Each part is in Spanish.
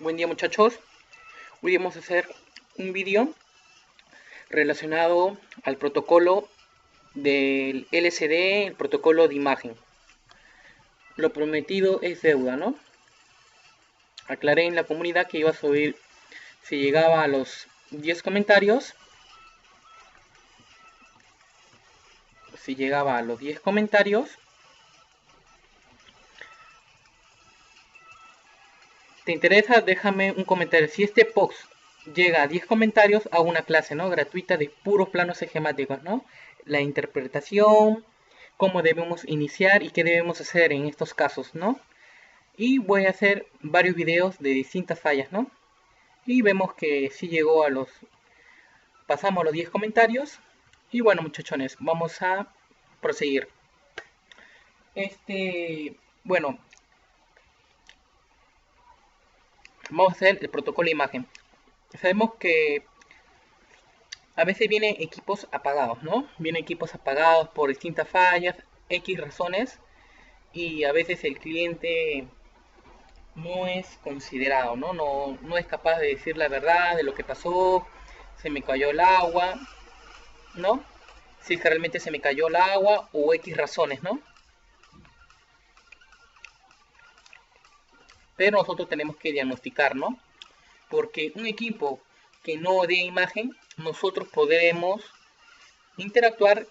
Buen día muchachos, hoy vamos a hacer un vídeo relacionado al protocolo del LCD, el protocolo de imagen. Lo prometido es deuda, ¿no? Aclaré en la comunidad que iba a subir, si llegaba a los 10 comentarios, ¿te interesa? Déjame un comentario. Si este post llega a 10 comentarios, hago una clase, ¿no? Gratuita de puros planos esquemáticos, ¿no? La interpretación, cómo debemos iniciar y qué debemos hacer en estos casos, ¿no? Y voy a hacer varios videos de distintas fallas, ¿no? Y vemos que sí llegó a los... pasamos a los 10 comentarios. Y bueno, muchachones, vamos a proseguir. Bueno, vamos a hacer el protocolo de imagen. Sabemos que a veces vienen equipos apagados, ¿no? Vienen equipos apagados por distintas fallas, X razones, y a veces el cliente no es considerado, ¿no? No es capaz de decir la verdad de lo que pasó, se me cayó el agua, ¿no? Si es que realmente se me cayó el agua o X razones, ¿no? Pero nosotros tenemos que diagnosticar, ¿no? Porque un equipo que no dé imagen, nosotros podremos interactuar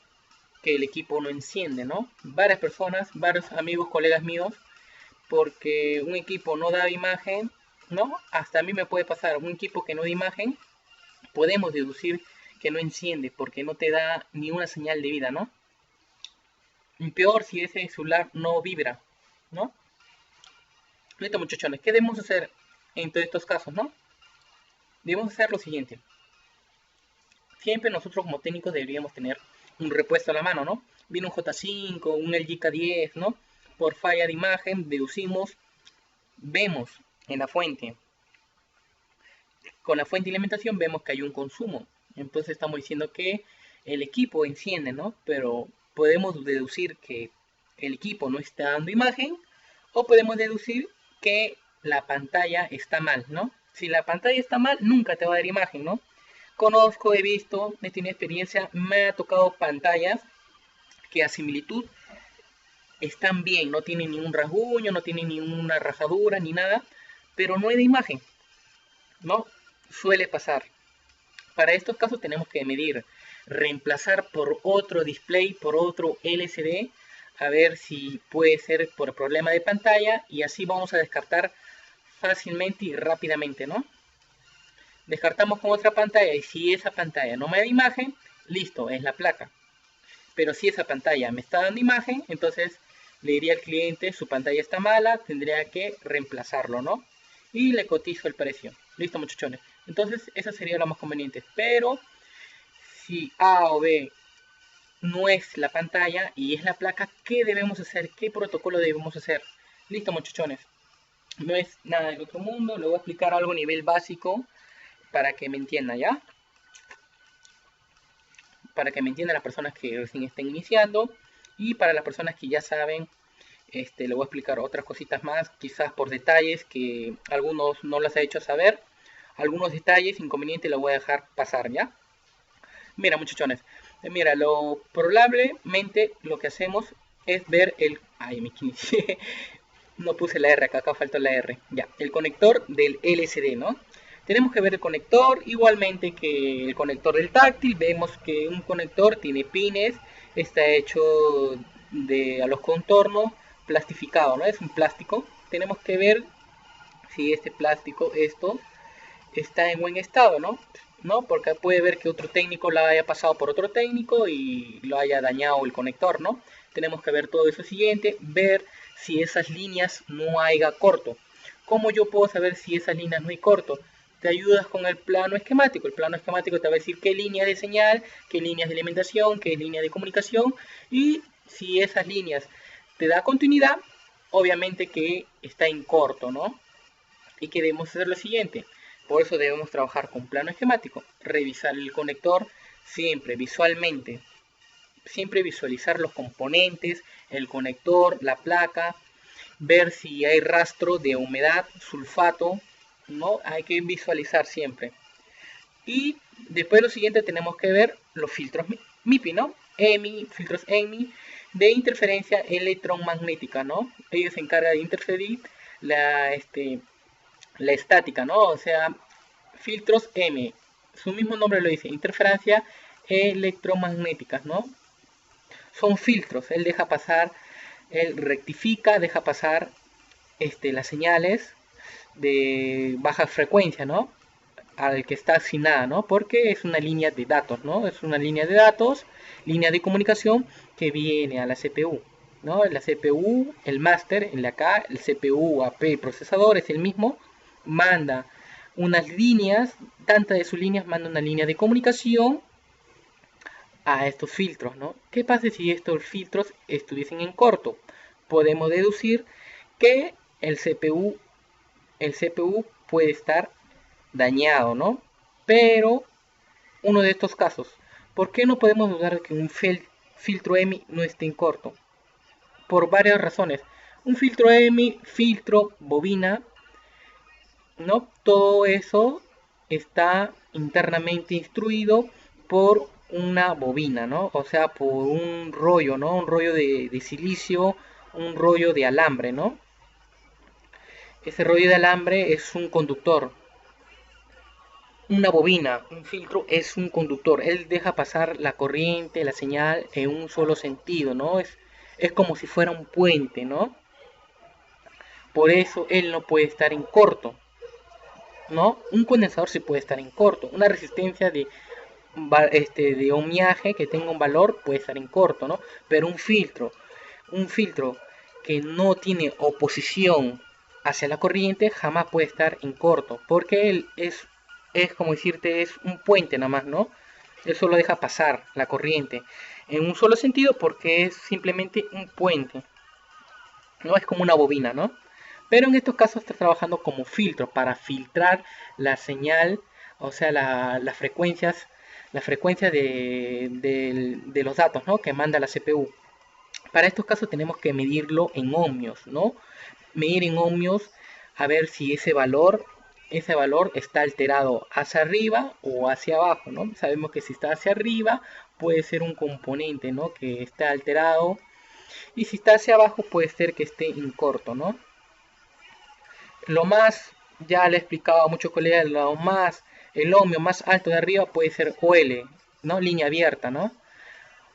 que el equipo no enciende, ¿no? Varias personas, varios amigos, colegas míos, porque un equipo no da imagen, ¿no? Hasta a mí me puede pasar, un equipo que no da imagen, podemos deducir que no enciende porque no te da ni una señal de vida, ¿no? Y peor si ese celular no vibra, ¿no? Listo, muchachones, ¿qué debemos hacer en todos estos casos, no? Debemos hacer lo siguiente. Siempre nosotros como técnicos deberíamos tener un repuesto a la mano, ¿no? Viene un J5, un LG K10, ¿no? Por falla de imagen deducimos, vemos en la fuente, con la fuente de alimentación vemos que hay un consumo. Entonces estamos diciendo que el equipo enciende, ¿no? Pero podemos deducir que el equipo no está dando imagen o podemos deducir que la pantalla está mal, ¿no? Si la pantalla está mal, nunca te va a dar imagen, ¿no? Conozco, he visto, he tenido experiencia, me ha tocado pantallas que a similitud están bien, no tienen ningún rasguño, no tienen ninguna rajadura ni nada, pero no hay de imagen, ¿no? Suele pasar. Para estos casos tenemos que medir, reemplazar por otro display, por otro LCD, a ver si puede ser por problema de pantalla y así vamos a descartar fácilmente y rápidamente, ¿no? Descartamos con otra pantalla y si esa pantalla no me da imagen, listo, es la placa. Pero si esa pantalla me está dando imagen, entonces le diría al cliente, su pantalla está mala, tendría que reemplazarlo, ¿no? Y le cotizo el precio. Listo, muchachones. Entonces, esa sería lo más conveniente. Pero si A o B no es la pantalla y es la placa, ¿qué debemos hacer? ¿Qué protocolo debemos hacer? Listo, muchachones. No es nada del otro mundo. Le voy a explicar algo a nivel básico para que me entiendan, ¿ya? Para que me entiendan las personas que recién estén iniciando y para las personas que ya saben, le voy a explicar otras cositas más, quizás por detalles que algunos no las he hecho saber. Algunos detalles inconvenientes los voy a dejar pasar, ¿ya? Mira, muchachones, mira, probablemente lo que hacemos es ver el... Ay, me equivoqué. No puse la R, acá falta la R. Ya, el conector del LCD, ¿no? Tenemos que ver el conector, igualmente que el conector del táctil. Vemos que un conector tiene pines, está hecho a los contornos, plastificado, ¿no? Es un plástico. Tenemos que ver si este plástico, está en buen estado, ¿no? ¿No? Porque puede ver que otro técnico la haya pasado por otro técnico y lo haya dañado el conector, ¿no? Tenemos que ver todo eso siguiente, ver si esas líneas no haya corto. ¿Cómo yo puedo saber si esas líneas no hay corto? Te ayudas con el plano esquemático. El plano esquemático te va a decir qué líneas de señal, qué líneas de alimentación, qué líneas de comunicación. Y si esas líneas te da continuidad, obviamente que está en corto, ¿no? Y que debemos hacer lo siguiente. Por eso debemos trabajar con plano esquemático. Revisar el conector siempre visualmente. Siempre visualizar los componentes, el conector, la placa. Ver si hay rastro de humedad, sulfato, ¿no? Hay que visualizar siempre. Y después lo siguiente tenemos que ver los filtros MIPI, ¿no? filtros EMI de interferencia electromagnética, ¿no? Ellos se encargan de interferir la estática, ¿no? O sea, filtros M, su mismo nombre lo dice, interferencia electromagnéticas, ¿no? Son filtros, él rectifica, deja pasar las señales de baja frecuencia, ¿no? Al que está asignada, ¿no? Porque es una línea de datos, ¿no? Es una línea de datos, línea de comunicación que viene a la CPU, ¿no? La CPU, el máster, el CPU AP procesador es el mismo, manda unas líneas, tantas de sus líneas manda una línea de comunicación a estos filtros, ¿no? ¿Qué pasa si estos filtros estuviesen en corto? Podemos deducir que el CPU puede estar dañado, ¿no? Pero uno de estos casos, ¿por qué no podemos dudar de que un filtro EMI no esté en corto? Por varias razones. Un filtro EMI, filtro, bobina, ¿no? Todo eso está internamente instruido por una bobina, ¿no? O sea, por un rollo, ¿no? Un rollo de silicio, un rollo de alambre, ¿no? Ese rollo de alambre es un conductor. Una bobina, un filtro es un conductor. Él deja pasar la corriente, la señal en un solo sentido, ¿no? Es como si fuera un puente, ¿no? Por eso él no puede estar en corto, ¿no? Un condensador sí puede estar en corto. Una resistencia de ohmiaje que tenga un valor puede estar en corto, ¿no? Pero un filtro que no tiene oposición hacia la corriente jamás puede estar en corto, porque él es como decirte, es un puente nada más, ¿no? Él solo deja pasar la corriente en un solo sentido porque es simplemente un puente, no es como una bobina, ¿no? Pero en estos casos está trabajando como filtro para filtrar la señal, o sea, la frecuencia de los datos, ¿no? Que manda la CPU. Para estos casos tenemos que medirlo en ohmios, ¿no? Medir en ohmios a ver si ese valor está alterado hacia arriba o hacia abajo, ¿no? Sabemos que si está hacia arriba puede ser un componente, ¿no? Que está alterado, y si está hacia abajo puede ser que esté en corto, ¿no? Lo más, ya le he explicado a muchos colegas, el ohmio más alto de arriba puede ser OL, ¿no? Línea abierta, ¿no?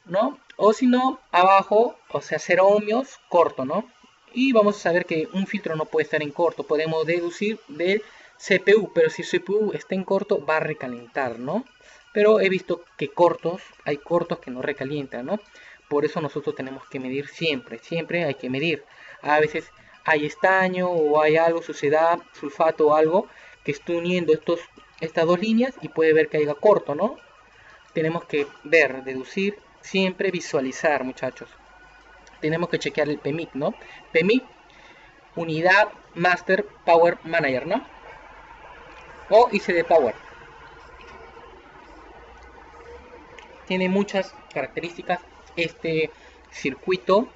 ¿No? O si no, abajo, o sea, 0 ohmios, corto, ¿no? Y vamos a saber que un filtro no puede estar en corto. Podemos deducir del CPU, pero si el CPU está en corto, va a recalentar, ¿no? Pero he visto que hay cortos que no recalientan, ¿no? Por eso nosotros tenemos que medir siempre, siempre hay que medir. A veces hay estaño o hay algo, suciedad, sulfato o algo que esté uniendo estas dos líneas y puede ver que haya corto, ¿no? Tenemos que ver, deducir, siempre visualizar, muchachos. Tenemos que chequear el PMIC, ¿no? PMIC, Unidad Master Power Manager, ¿no? O ICD Power. Tiene muchas características este circuito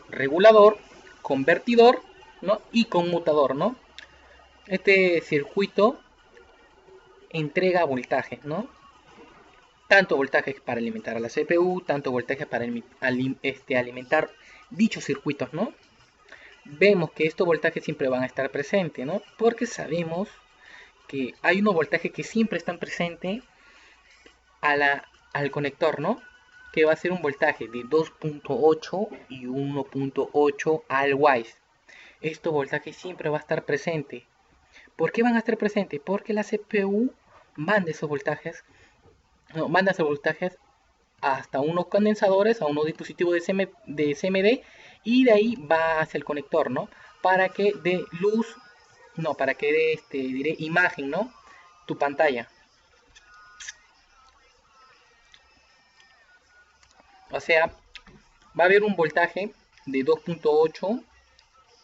regulador, convertidor, ¿no? Y conmutador, ¿no? Este circuito entrega voltajes, ¿no? Tanto voltajes para alimentar a la CPU, tanto voltajes para alimentar dichos circuitos, ¿no? Vemos que estos voltajes siempre van a estar presentes, ¿no? Porque sabemos que hay unos voltajes que siempre están presentes al conector, ¿no? Que va a ser un voltaje de 2.8 y 1.8 al wise. Estos voltajes siempre va a estar presente. ¿Por qué van a estar presentes? Porque la CPU manda esos voltajes, no, manda esos voltajes hasta unos condensadores, a unos dispositivos de CMD, y de ahí va hacia el conector, ¿no? Para que dé luz, no, para que dé, diré, imagen, ¿no? Tu pantalla. O sea, va a haber un voltaje de 2.8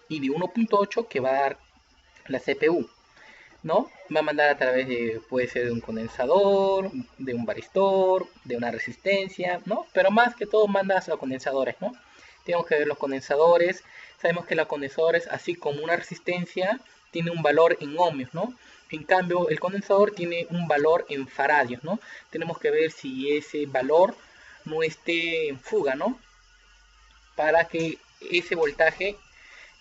y de 1.8 que va a dar la CPU, ¿no? Va a mandar a través de, puede ser de un condensador, de un varistor, de una resistencia, ¿no? Pero más que todo manda a los condensadores, ¿no? Tenemos que ver los condensadores. Sabemos que los condensadores, así como una resistencia, tiene un valor en ohmios, ¿no? En cambio, el condensador tiene un valor en faradios, ¿no? Tenemos que ver si ese valor no esté en fuga, ¿no? Para que ese voltaje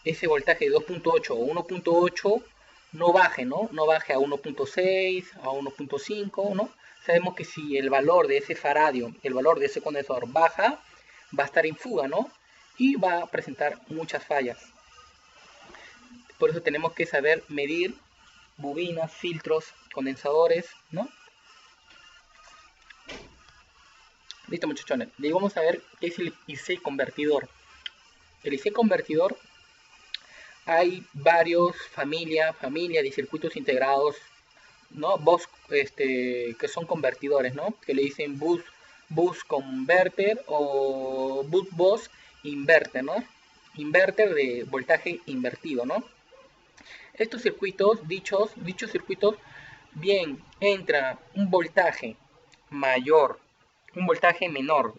de 2.8 o 1.8 no baje, ¿no? No baje a 1.6, a 1.5, ¿no? Sabemos que si el valor de ese faradio, el valor de ese condensador baja, va a estar en fuga, ¿no? Y va a presentar muchas fallas. Por eso tenemos que saber medir bobinas, filtros, condensadores, ¿no? Listo, muchachones. Y vamos a ver qué es el IC convertidor. El IC convertidor, hay varios familias de circuitos integrados, ¿no? Que son convertidores, ¿no? Que le dicen bus converter o bus inverter, ¿no? Inverter de voltaje invertido, ¿no? Estos circuitos, dichos circuitos, bien, entra un voltaje mayor, un voltaje menor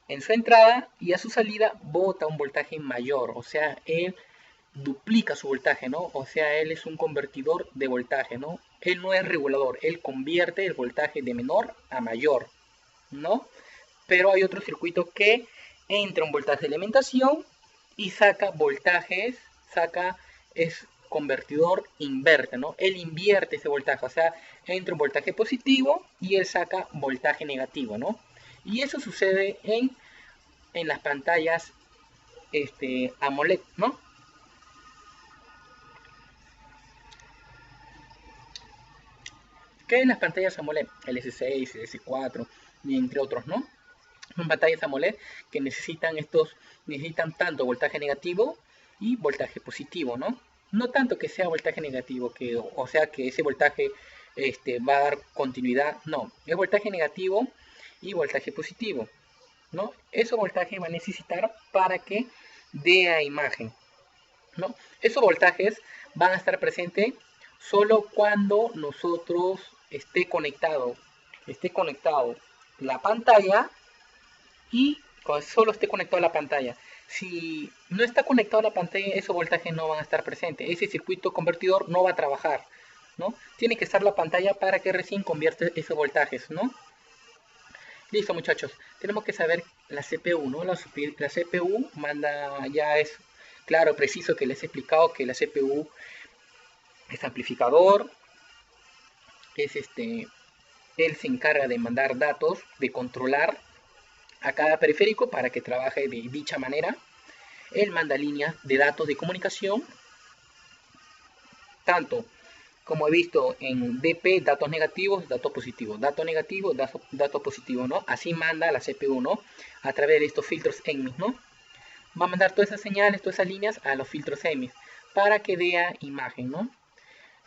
en su entrada y a su salida bota un voltaje mayor, o sea, él duplica su voltaje, ¿no? O sea, él es un convertidor de voltaje, ¿no? Él no es regulador, él convierte el voltaje de menor a mayor, ¿no? Pero hay otro circuito que entra un voltaje de alimentación y saca voltajes, es convertidor inverte, ¿no? Él invierte ese voltaje, o sea, entra un voltaje positivo y él saca voltaje negativo, ¿no? Y eso sucede en las pantallas AMOLED, ¿no? Que en las pantallas AMOLED, el S6, el S4 y entre otros, ¿no? Son pantallas AMOLED que necesitan tanto voltaje negativo y voltaje positivo, ¿no? No tanto que sea voltaje negativo, o sea que ese voltaje va a dar continuidad, no, es voltaje negativo y voltaje positivo, ¿no? Ese voltaje va a necesitar para que dé a imagen, ¿no? Esos voltajes van a estar presentes solo cuando nosotros esté conectado la pantalla y cuando solo esté conectado a la pantalla. Si no está conectado a la pantalla, esos voltajes no van a estar presentes. Ese circuito convertidor no va a trabajar, ¿no? Tiene que estar la pantalla para que recién convierte esos voltajes, ¿no? Listo, muchachos. Tenemos que saber la CPU, ¿no? La CPU manda, ya es claro, preciso que les he explicado que la CPU es amplificador, él se encarga de mandar datos, de controlar a cada periférico para que trabaje de dicha manera. Él manda líneas de datos de comunicación, tanto como he visto en DP, datos negativos, datos positivos, datos negativos, datos positivos, ¿no? Así manda la CPU, ¿no? A través de estos filtros EMIS, ¿no? Va a mandar todas esas señales, todas esas líneas a los filtros EMIS para que dé imagen, ¿no?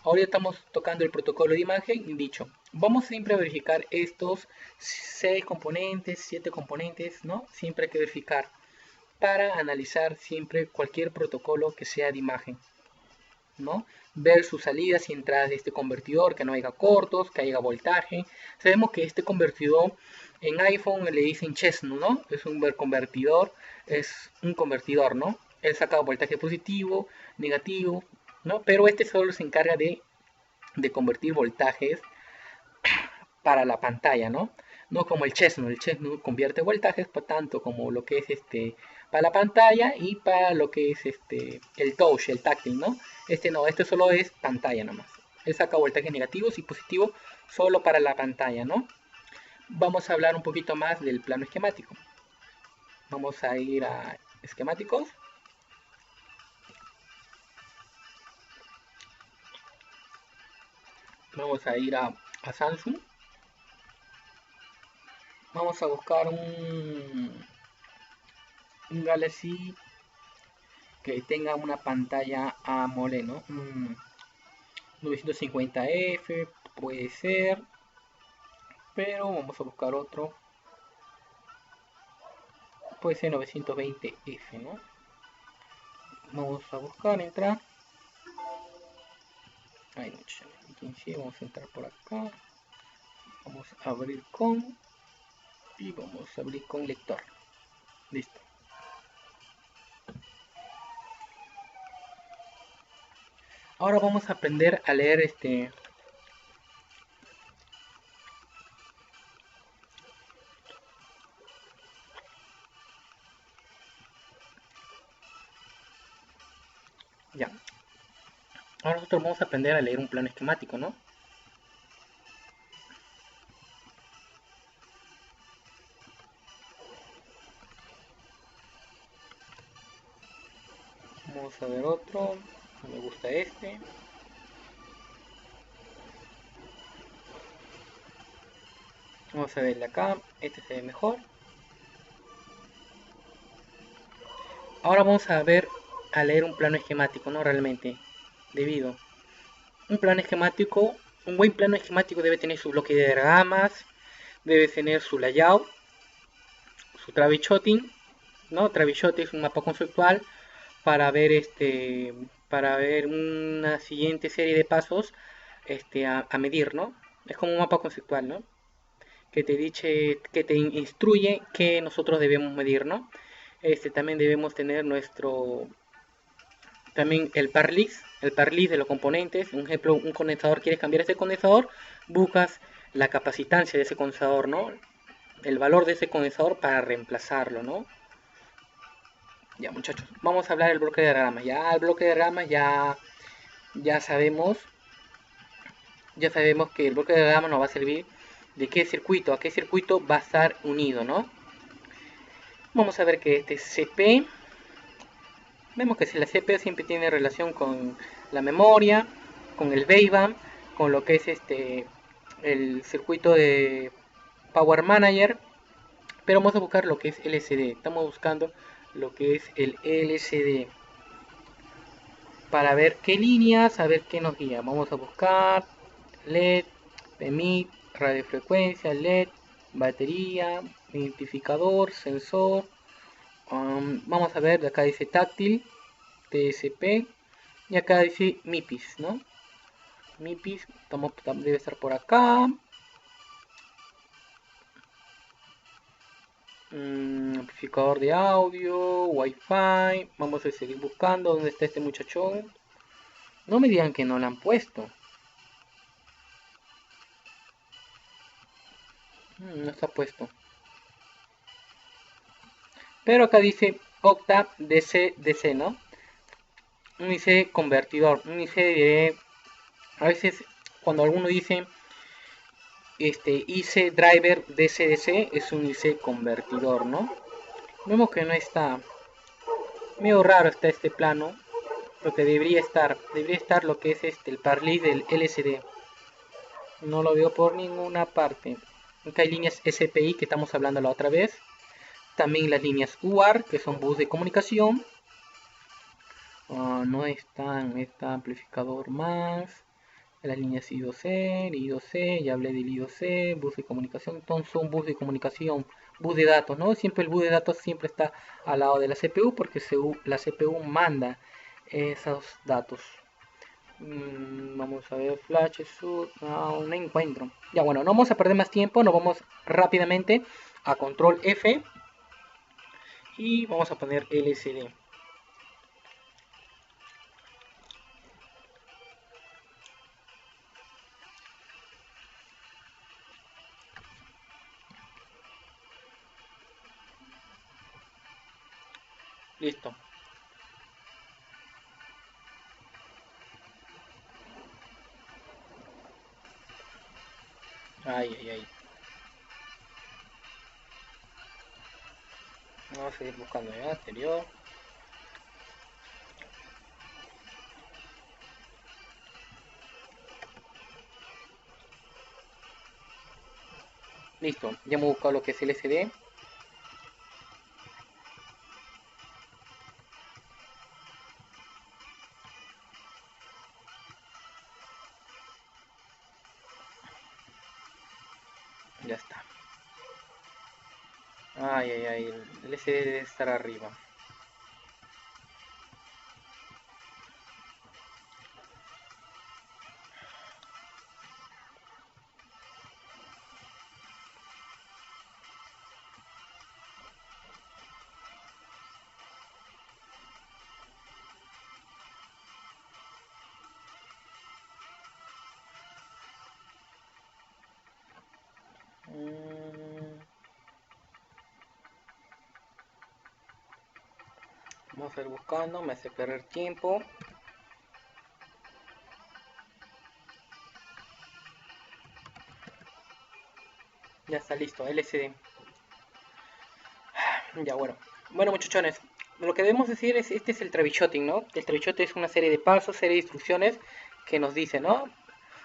Ahora estamos tocando el protocolo de imagen dicho. Vamos siempre a verificar estos 6 componentes, 7 componentes, ¿no? Siempre hay que verificar para analizar siempre cualquier protocolo que sea de imagen, ¿no? Ver sus salidas y entradas de este convertidor, que no haya cortos, que haya voltaje. Sabemos que este convertidor en iPhone le dicen Chestnut, ¿no? Es un convertidor, ¿no? Él saca voltaje positivo, negativo, ¿no? Pero este solo se encarga de convertir voltajes para la pantalla, ¿no? No como el Chestnut convierte voltajes tanto como lo que es para la pantalla y para lo que es el touch, el táctil, ¿no? No, este solo es pantalla nomás. Él saca voltajes negativos y positivos solo para la pantalla, ¿no? Vamos a hablar un poquito más del plano esquemático. Vamos a ir a esquemáticos. Vamos a ir a Samsung. Vamos a buscar un Galaxy que tenga una pantalla AMOLED, ¿no? 950F puede ser, pero vamos a buscar otro. Puede ser 920F, ¿no? Vamos a buscar, entrar. Ahí, vamos a entrar por acá. Vamos a abrir con y vamos a abrir con lector. Listo. Ahora vamos a aprender a leer ya. Ahora nosotros vamos a aprender a leer un plano esquemático, ¿no? Vamos a ver otro. No me gusta este. Vamos a verle acá. Este se ve mejor. Ahora vamos a ver a leer un plano esquemático, ¿no? Realmente. Debido. Un plano esquemático. Un buen plano esquemático debe tener su bloque de diagramas. Debe tener su layout. Su troubleshooting, ¿no? Troubleshooting es un mapa conceptual para ver para ver una siguiente serie de pasos a medir, ¿no? Es como un mapa conceptual, ¿no? Que te dice, que te instruye que nosotros debemos medir, ¿no? También debemos tener también el par list de los componentes. Un ejemplo, un condensador, quieres cambiar ese condensador, buscas la capacitancia de ese condensador, ¿no? El valor de ese condensador para reemplazarlo, ¿no? Ya, muchachos, vamos a hablar del bloque de diagramas. Ya el bloque de diagramas ya sabemos, ya sabemos que el bloque de diagramas nos va a servir de qué circuito, a qué circuito va a estar unido, ¿no? Vamos a ver que este CP, vemos que si la CPU siempre tiene relación con la memoria, con el baseband, con lo que es el circuito de Power Manager, pero vamos a buscar lo que es LCD. Estamos buscando lo que es el LCD para ver qué líneas, a ver qué nos guía. Vamos a buscar LED, PMIC, radiofrecuencia, LED, batería, identificador, sensor. Vamos a ver, de acá dice táctil, TSP, y acá dice MIPIS, ¿no? MIPIS, debe estar por acá. Amplificador de audio, Wi-Fi. Vamos a seguir buscando dónde está este muchachón. No me digan que no lo han puesto. No está puesto. Pero acá dice Octa DC, ¿no? Un IC convertidor. Un IC de... A veces cuando alguno dice IC driver DC es un IC convertidor, ¿no? Vemos que no está... Medio raro está este plano. Lo que debería estar lo que es el parlay del LCD. No lo veo por ninguna parte. Acá hay líneas SPI que estamos hablando la otra vez. También las líneas UART, que son bus de comunicación. No está amplificador más. Las líneas I2C, I2C, ya hablé del I2C, bus de comunicación. Entonces son bus de comunicación, bus de datos, ¿no? Siempre el bus de datos siempre está al lado de la CPU porque la CPU manda esos datos. Vamos a ver, flash, no encuentro. Ya bueno, no vamos a perder más tiempo, nos vamos rápidamente a control F y vamos a poner LCD. Listo. Ay, ay, ay. Vamos a seguir buscando ya, anterior. Listo, ya hemos buscado lo que es LCD. Ya está. Ay, ay, ay, el LCD debe estar arriba. Vamos a ir buscando, me hace perder tiempo. Ya está listo, LCD. Ya, bueno. Bueno, muchachones, lo que debemos decir es, este es el troubleshooting, ¿no? El troubleshooting es una serie de pasos, serie de instrucciones que nos dice, ¿no?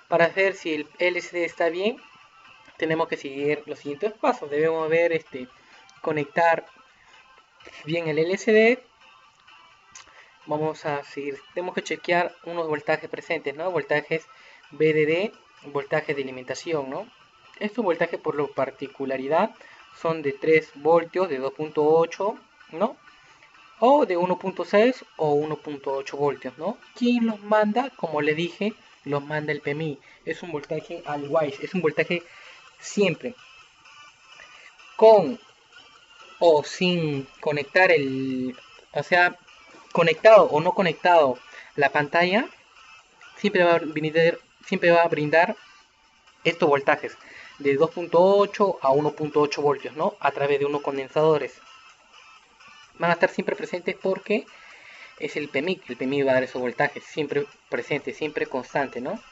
Para ver si el LCD está bien, tenemos que seguir los siguientes pasos. Debemos ver, conectar bien el LCD. Vamos a seguir, tenemos que chequear unos voltajes presentes, ¿no? Voltajes VDD, voltaje de alimentación, ¿no? Estos voltajes por la particularidad son de 3 voltios, de 2.8, ¿no? O de 1.6 o 1.8 voltios, ¿no? ¿Quién los manda? Como le dije, los manda el PMI. Es un voltaje al wise, es un voltaje siempre con o sin conectar o sea, conectado o no conectado la pantalla, siempre va a brindar estos voltajes de 2.8 a 1.8 voltios, ¿no? A través de unos condensadores. Van a estar siempre presentes porque es el PMI va a dar esos voltajes, siempre presente, siempre constante, ¿no?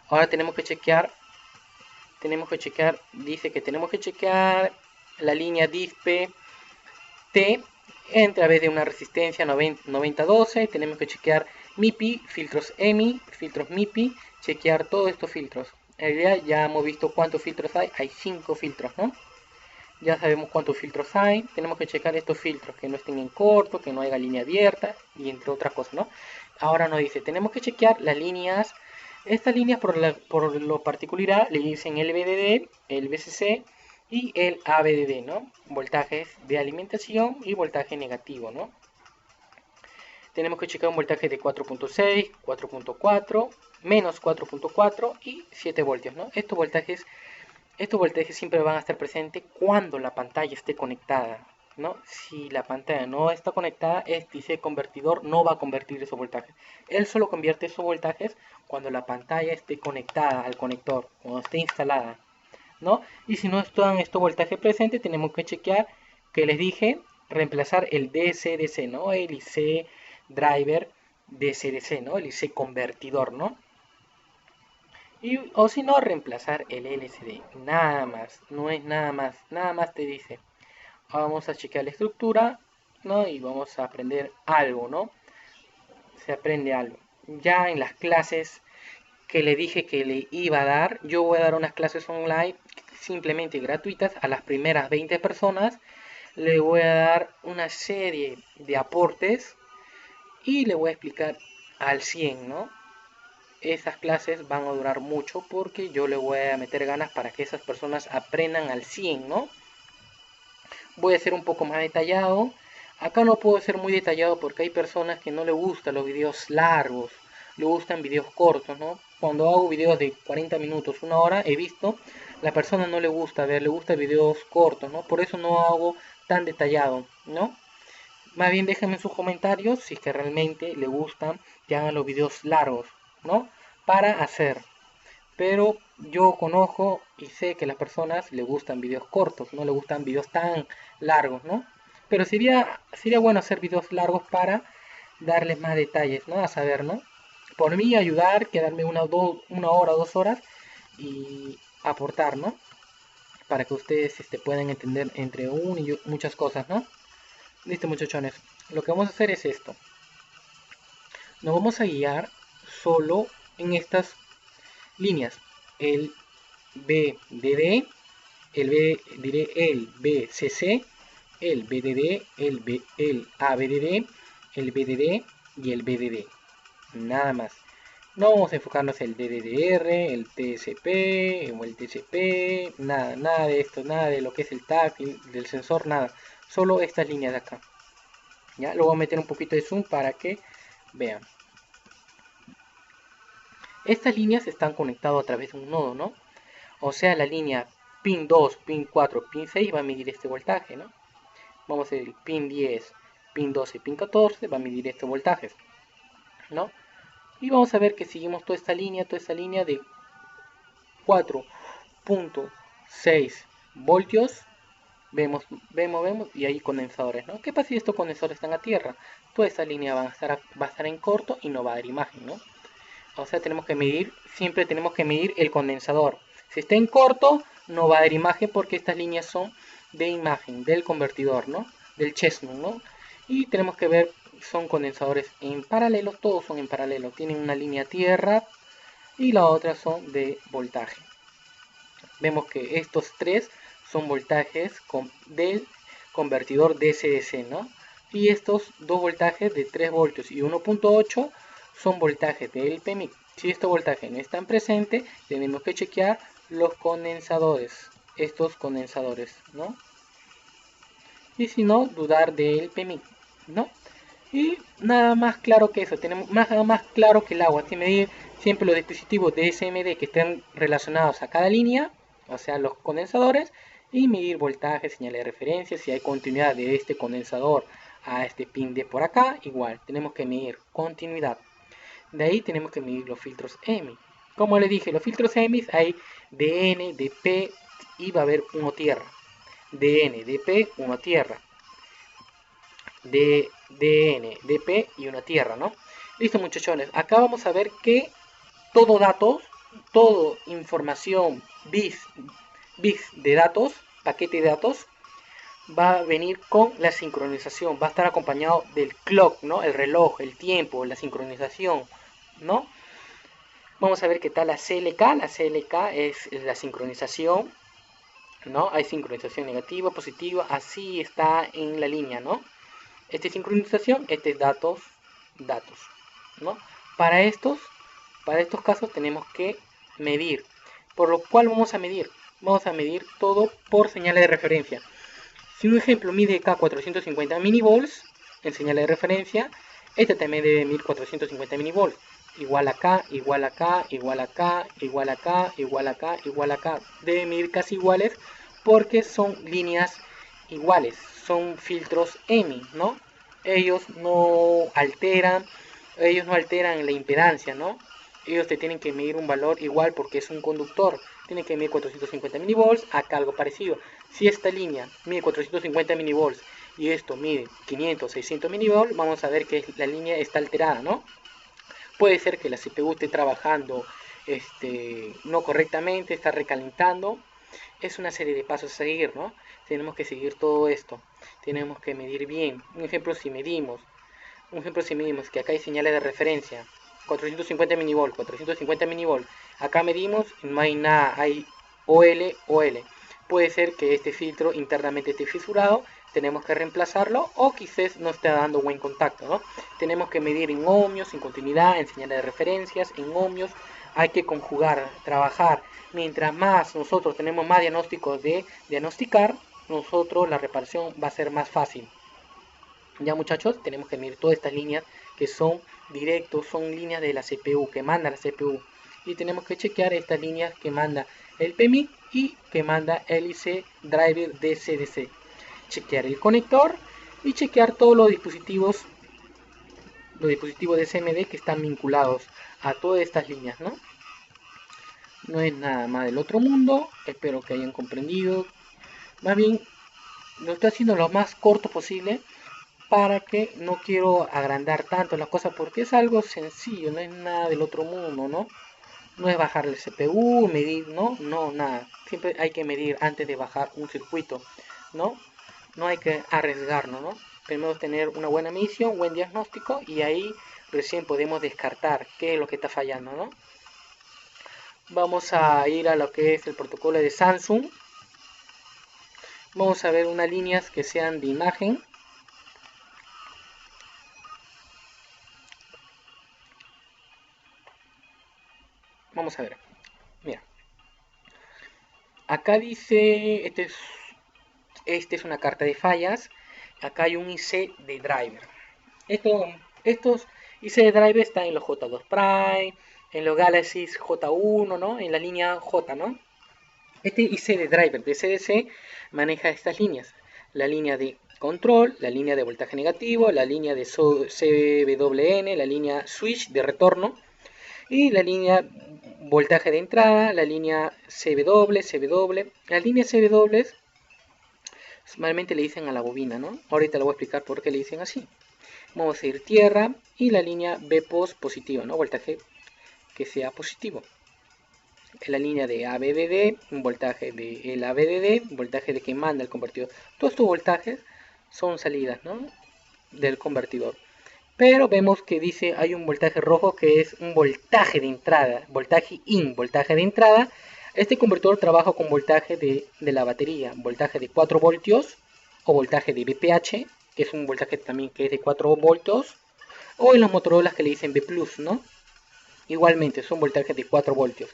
Ahora tenemos que chequear, dice que tenemos que chequear la línea DISP T a través de una resistencia 9012, tenemos que chequear MIPI, filtros EMI, filtros MIPI, chequear todos estos filtros. En realidad ya hemos visto cuántos filtros hay 5 filtros, ¿no? Ya sabemos cuántos filtros hay, tenemos que checar estos filtros, que no estén en corto, que no haya línea abierta, y entre otras cosas, ¿no? Ahora nos dice, tenemos que chequear las líneas, estas líneas por lo particular le dicen el VDD, el VCC y el ABDD, ¿no? Voltajes de alimentación y voltaje negativo, ¿no? Tenemos que checar un voltaje de 4.6, 4.4, menos 4.4 y 7 voltios, ¿no? Estos voltajes siempre van a estar presentes cuando la pantalla esté conectada, ¿no? Si la pantalla no está conectada, este convertidor no va a convertir esos voltajes. Él solo convierte esos voltajes cuando la pantalla esté conectada al conector, cuando esté instalada, ¿no? Y si no están estos voltajes presentes, tenemos que chequear, que les dije, reemplazar el DC-DC, ¿no? El IC driver DC-DC, ¿no? El IC convertidor, ¿no? O si no, reemplazar el LCD. Nada más, no es nada más te dice. Vamos a chequear la estructura, ¿no? Y vamos a aprender algo, ¿no? Se aprende algo. Ya en las clases que le dije que le iba a dar, yo voy a dar unas clases online simplemente gratuitas a las primeras 20 personas. Le voy a dar una serie de aportes y le voy a explicar al 100, ¿no? Esas clases van a durar mucho porque yo le voy a meter ganas para que esas personas aprendan al 100, ¿no? Voy a ser un poco más detallado. Acá no puedo ser muy detallado porque hay personas que no le gustan los videos largos, le gustan videos cortos, ¿no? Cuando hago videos de 40 minutos, una hora, he visto, la persona no le gusta ver, le gusta videos cortos, ¿no? Por eso no hago tan detallado, ¿no? Más bien déjenme en sus comentarios si es que realmente le gustan que hagan los videos largos, ¿no? Para hacer. Pero yo conozco y sé que a las personas le gustan videos cortos, no le gustan videos tan largos, ¿no? Pero sería bueno hacer videos largos para darles más detalles, ¿no? A saber, ¿no? Por mí ayudar, quedarme una hora, 2 horas y aportar, ¿no? Para que ustedes puedan entender entre muchas cosas, ¿no? Listo, muchachones. Lo que vamos a hacer es esto. Nos vamos a guiar solo en estas líneas. El BDD, el BCC, el BDD, el ABDD, el BDD y el BDD. Nada más. No vamos a enfocarnos en el DDR, el TSP o el TCP, nada de esto, nada de lo que es el tag, del sensor, nada. Solo estas líneas de acá. Ya, lo voy a meter un poquito de zoom para que vean. Estas líneas están conectadas a través de un nodo, ¿no? O sea, la línea pin 2, pin 4, pin 6 va a medir este voltaje, ¿no? Vamos a ver el pin 10, pin 12, pin 14 va a medir estos voltajes, ¿no? Y vamos a ver que seguimos toda esta línea de 4.6 voltios Vemos, y hay condensadores, ¿no? ¿Qué pasa si estos condensadores están a tierra? Toda esta línea va a estar en corto y no va a dar imagen, ¿no? O sea, siempre tenemos que medir el condensador. Si está en corto, no va a dar imagen porque estas líneas son de imagen, del convertidor, ¿no? Del Chestnut, ¿no? Y tenemos que ver, son condensadores en paralelo, todos son en paralelo. Tienen una línea tierra y la otra son de voltaje. Vemos que estos tres son voltajes del convertidor DC-DC, ¿no? Y estos dos voltajes de 3 voltios y 1.8 son voltajes del PMIC. Si estos voltajes no están presentes, tenemos que chequear los condensadores, estos condensadores, ¿no? Y si no, dudar del PMIC, ¿no? Y nada más claro que eso, tenemos nada más claro que el agua. Hay que medir siempre los dispositivos de SMD que estén relacionados a cada línea, o sea, los condensadores, y medir voltaje, señales de referencia, si hay continuidad de este condensador a este pin de por acá, igual, tenemos que medir continuidad. De ahí tenemos que medir los filtros EMI. Como les dije, los filtros EMI hay de N, de P y va a haber uno tierra. De N, de P, uno tierra. De DN, DP y una tierra, ¿no? Listo, muchachones. Acá vamos a ver que todo datos, todo información, bits de datos, paquete de datos, va a venir con la sincronización. Va a estar acompañado del clock, ¿no? El reloj, el tiempo, la sincronización, ¿no? Vamos a ver qué tal la CLK. La CLK es la sincronización, ¿no? Hay sincronización negativa, positiva, así está en la línea, ¿no? Esta es sincronización, este es datos, ¿no? Para estos casos tenemos que medir, por lo cual vamos a medir todo por señales de referencia. Si un ejemplo mide acá 450 milivolts en señales de referencia, este también debe medir 450 milivolts. Igual acá, igual acá, igual acá, igual acá, igual acá, igual acá. Debe medir casi iguales porque son líneas iguales, son filtros EMI, ¿no? Ellos no alteran la impedancia, ¿no? Ellos te tienen que medir un valor igual porque es un conductor. Tienen que medir 450 milivolts, acá algo parecido. Si esta línea mide 450 milivolts y esto mide 500, 600 milivolts, vamos a ver que la línea está alterada, ¿no? Puede ser que la CPU esté trabajando no correctamente, está recalentando. Es una serie de pasos a seguir, ¿no? Tenemos que seguir todo esto. Tenemos que medir bien. Un ejemplo si medimos que acá hay señales de referencia. 450 milivolts, 450 milivolts. Acá medimos, no hay nada, hay OL. Puede ser que este filtro internamente esté fisurado, tenemos que reemplazarlo o quizás no esté dando buen contacto, ¿no? Tenemos que medir en ohmios, en continuidad, en señales de referencias, en ohmios. Hay que conjugar, trabajar. Mientras más nosotros tenemos más diagnósticos de diagnosticar, nosotros la reparación va a ser más fácil. Ya, muchachos, tenemos que medir todas estas líneas que son directos, son líneas de la CPU, que manda la CPU. Y tenemos que chequear estas líneas que manda el PMIC y que manda el IC Driver DC-DC. Chequear el conector y chequear todos los dispositivos de CMD que están vinculados a todas estas líneas, ¿no? No es nada más del otro mundo, espero que hayan comprendido. Más bien, lo estoy haciendo lo más corto posible para que no quiero agrandar tanto las cosas porque es algo sencillo, no es nada del otro mundo, ¿no? No es bajar el CPU, medir, ¿no? No, nada. Siempre hay que medir antes de bajar un circuito, ¿no? No hay que arriesgarnos, ¿no? Primero tener una buena medición, un buen diagnóstico y ahí recién podemos descartar qué es lo que está fallando, ¿no? Vamos a ir a lo que es el protocolo de Samsung. Vamos a ver unas líneas que sean de imagen. Vamos a ver. Mira. Acá dice, este es una carta de fallas. Acá hay un IC de driver. Estos IC de driver están en los J2 Prime, en los Galaxy J1, ¿no? En la línea J, ¿no? Este IC de driver de CDC maneja estas líneas. La línea de control, la línea de voltaje negativo, la línea de CWN, la línea switch de retorno y la línea voltaje de entrada, la línea CW. Las líneas CW Normalmente le dicen a la bobina, ¿no? Ahorita le voy a explicar por qué le dicen así. Vamos a ir tierra y la línea B post positiva, ¿no? Voltaje que sea positivo. En la línea de ABDD, un voltaje de el ABDD, voltaje de que manda el convertidor. Todos estos voltajes son salidas, ¿no? Del convertidor. Pero vemos que dice hay un voltaje rojo que es un voltaje de entrada, voltaje in, voltaje de entrada. Este convertidor trabaja con voltaje de la batería, voltaje de 4 voltios o voltaje de BPH, que es un voltaje también que es de 4 voltios, o en las Motorolas que le dicen B+, ¿no? Igualmente son voltajes de 4 voltios.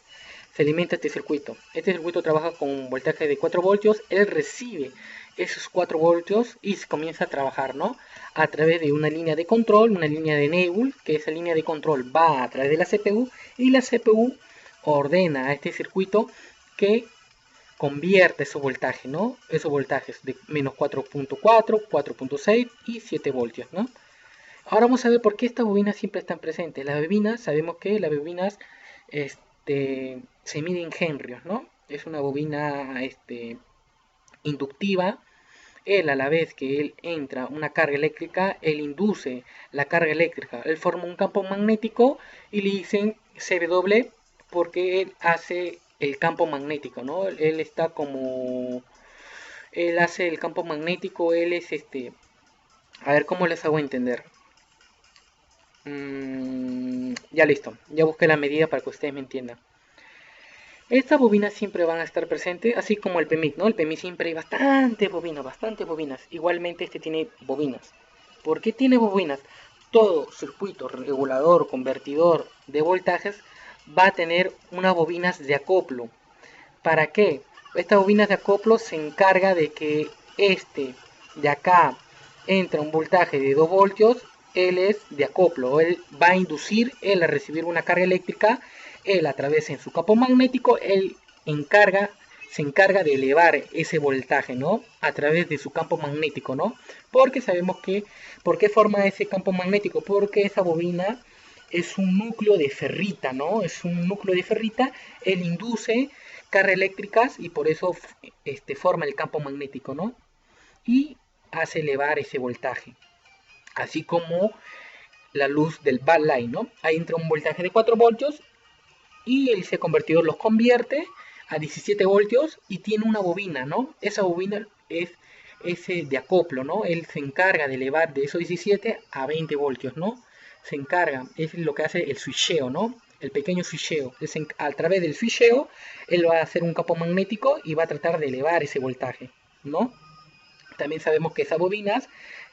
Se alimenta este circuito. Este circuito trabaja con un voltaje de 4 voltios. Él recibe esos 4 voltios y se comienza a trabajar, ¿no? A través de una línea de control, una línea de enable, que esa línea de control va a través de la CPU y la CPU ordena a este circuito que convierta ese voltaje, ¿no? Esos voltajes de menos 4.4, 4.6 y 7 voltios, ¿no? Ahora vamos a ver por qué estas bobinas siempre están presentes. Las bobinas, sabemos que las bobinas se mide en henrios, ¿no? Es una bobina inductiva. Él, a la vez que él entra una carga eléctrica, él induce la carga eléctrica. Él forma un campo magnético y le dicen CW porque él hace el campo magnético, ¿no? Él está como... Él hace el campo magnético, él es A ver cómo les hago entender. Ya listo, ya busqué la medida para que ustedes me entiendan. Estas bobinas siempre van a estar presentes, así como el PMIC, ¿no? El PMIC siempre hay bastantes bobinas. Igualmente este tiene bobinas. ¿Por qué tiene bobinas? Todo circuito regulador, convertidor de voltajes va a tener unas bobinas de acoplo. ¿Para qué? Estas bobinas de acoplo se encarga de que de acá entra un voltaje de 2 voltios, él es de acoplo, él va a inducir, él a recibir una carga eléctrica, él a través en su campo magnético, se encarga de elevar ese voltaje, ¿no? A través de su campo magnético, ¿no? Porque sabemos que, ¿por qué forma ese campo magnético? Porque esa bobina es un núcleo de ferrita, ¿no? Es un núcleo de ferrita, él induce cargas eléctricas y por eso forma el campo magnético, ¿no? Y hace elevar ese voltaje. Así como la luz del backlight, ¿no? Ahí entra un voltaje de 4 voltios y ese convertidor los convierte a 17 voltios y tiene una bobina, ¿no? Esa bobina es ese de acoplo, ¿no? Él se encarga de elevar de esos 17 a 20 voltios, ¿no? Se encarga, es lo que hace el switcheo, ¿no? El pequeño switcheo. A través del switcheo, él va a hacer un campo magnético y va a tratar de elevar ese voltaje, ¿no? También sabemos que esas bobinas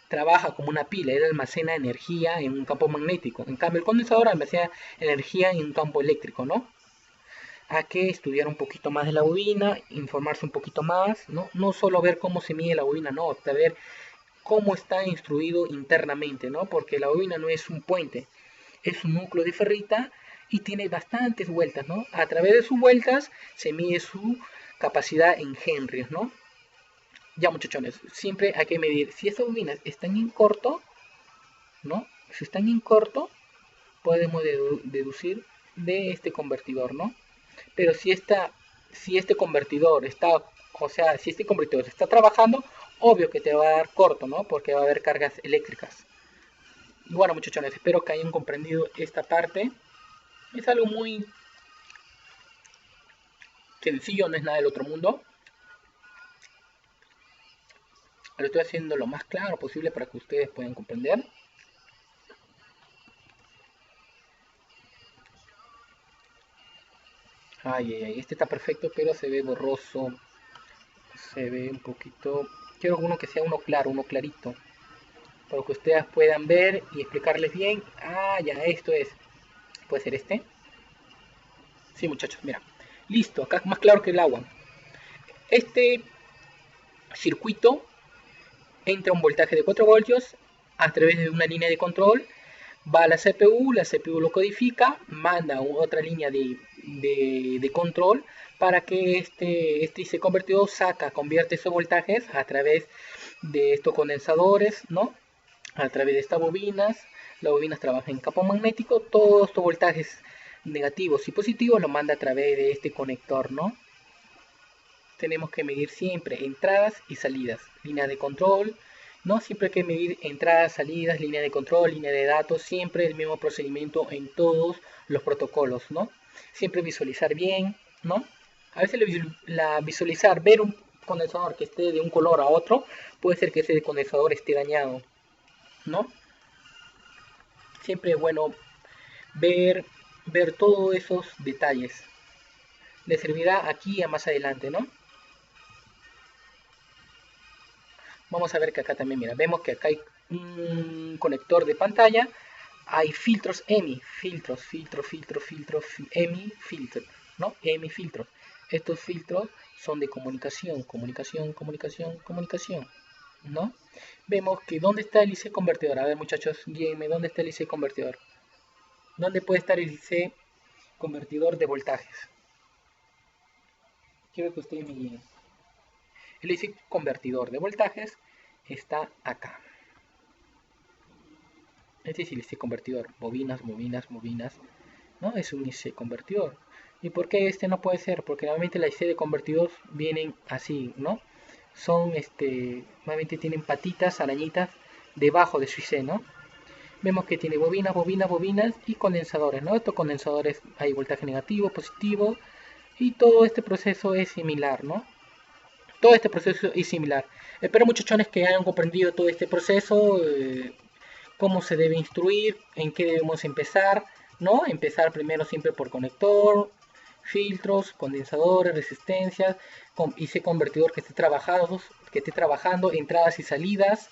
trabaja como una pila, él almacena energía en un campo magnético. En cambio, el condensador almacena energía en un campo eléctrico, ¿no? Hay que estudiar un poquito más de la bobina, informarse un poquito más, ¿no? No solo ver cómo se mide la bobina, no, saber cómo está instruido internamente, ¿no? Porque la bobina no es un puente, es un núcleo de ferrita y tiene bastantes vueltas, ¿no? A través de sus vueltas se mide su capacidad en henrios, ¿no? Ya, muchachones, siempre hay que medir. Si estas bobinas están en corto, ¿no? Si están en corto, podemos deducir de este convertidor, ¿no? Pero si este convertidor está, o sea, si este convertidor está trabajando, obvio que te va a dar corto, ¿no? Porque va a haber cargas eléctricas. Y bueno, muchachones, espero que hayan comprendido esta parte. Es algo muy sencillo, no es nada del otro mundo. Lo estoy haciendo lo más claro posible para que ustedes puedan comprender. Ay, ay, ay, este está perfecto, pero se ve borroso. Se ve un poquito... Quiero uno que sea uno claro, uno clarito. Para que ustedes puedan ver y explicarles bien. Ah, ya, esto es. ¿Puede ser este? Sí, muchachos, mira. Listo, acá es más claro que el agua. Este circuito entra un voltaje de 4 voltios a través de una línea de control. Va a la CPU lo codifica, manda otra línea de control para que este convertidor convierte esos voltajes a través de estos condensadores, ¿no? A través de estas bobinas. Las bobinas trabajan en campo magnético, todos estos voltajes negativos y positivos lo manda a través de este conector, ¿no? tenemos que medir siempre entradas y salidas, línea de control, ¿no? Siempre hay que medir entradas, salidas, línea de control, línea de datos, siempre el mismo procedimiento en todos los protocolos, ¿no? Siempre visualizar bien, ¿no? A veces visualizar, ver un condensador que esté de un color a otro, puede ser que ese condensador esté dañado, ¿no? Siempre es bueno ver todos esos detalles. Le servirá aquí a más adelante, ¿no? Vamos a ver que acá también, mira, vemos que acá hay un conector de pantalla, hay filtros EMI, filtros, EMI, filtro, ¿no? EMI filtros. Estos filtros son de comunicación, ¿no? Vemos que ¿dónde está el IC convertidor? A ver, muchachos, guíenme, ¿dónde está el IC convertidor? ¿Dónde puede estar el IC convertidor de voltajes? Quiero que ustedes me guíen. El IC convertidor de voltajes está acá. Este es el IC convertidor, bobinas, ¿no? Es un IC convertidor. ¿Y por qué este no puede ser? Porque normalmente la IC de convertidores vienen así, ¿no? Son, normalmente tienen patitas, arañitas, debajo de su IC, ¿no? Vemos que tiene bobinas y condensadores, ¿no? Estos condensadores hay voltaje negativo, positivo, y todo este proceso es similar, ¿no? Todo este proceso es similar. Espero, muchachones, que hayan comprendido todo este proceso, cómo se debe instruir, en qué debemos empezar, ¿no? Empezar primero siempre por conector, filtros, condensadores, resistencias, IC convertidor que esté trabajando, entradas y salidas,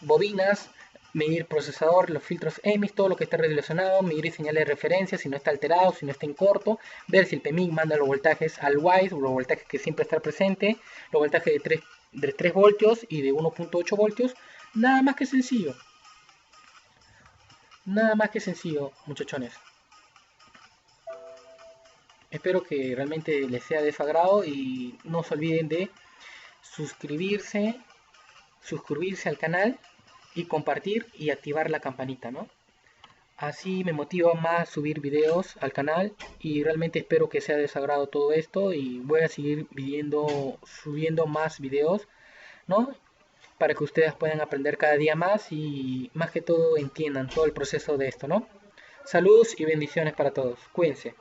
bobinas, medir procesador, los filtros EMIs, todo lo que esté relacionado, medir señales de referencia, si no está alterado, si no está en corto, ver si el PMIC manda los voltajes al WISE, los voltajes que siempre está presente, los voltajes de 3 voltios y de 1.8 voltios, nada más que sencillo. Nada más que sencillo, muchachones. Espero que realmente les sea de su agrado y no se olviden de suscribirse al canal y compartir y activar la campanita, ¿no? Así me motiva más subir videos al canal y realmente espero que sea de su agrado todo esto y voy a seguir subiendo más videos, ¿no? Para que ustedes puedan aprender cada día más y más que todo entiendan todo el proceso de esto, ¿no? Saludos y bendiciones para todos. Cuídense.